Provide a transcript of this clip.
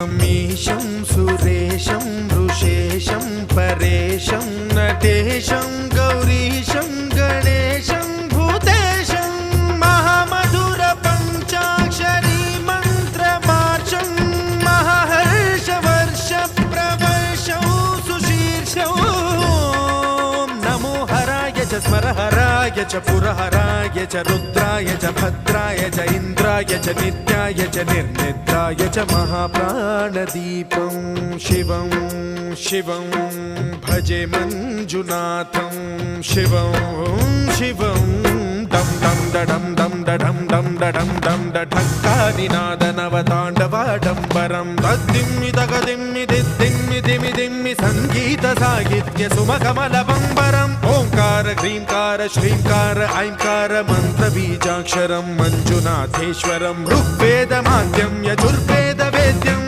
मीशं सुरेशं वृषेशं परेशं नटेशं गौरीशं गणेशं भूतेशं महामधुर पञ्चाक्षरी मन्त्रमार्चं महाहर्षवर्ष प्रवर्षौ सुशीर्षौ नमो हराय च स्मरहराय च पुरहराय च रुद्राय च भद्राय च इन्द्राय च नित्याय च निर्निद्राय च महाप्राणदीपं शिवं शिवं भजे मंजुनाथं शिवं शिवं दम दम दडम दम दडम दम दडम दम दढक्कानिनाद नवताण्डवाडम्बरं तद्दिम्मि तगदिम्मि दिद्दिम्मि दिमि दिम्मि संगीत साहित्य सुमकमलबम्बरम् ओंकार ह्रींकार श्रींकार ऐंकार मन्त्रबीजाक्षरं मंजुनाथेश्वरं ऋग्वेदमाद्यं यजुर्वेद वेद्यं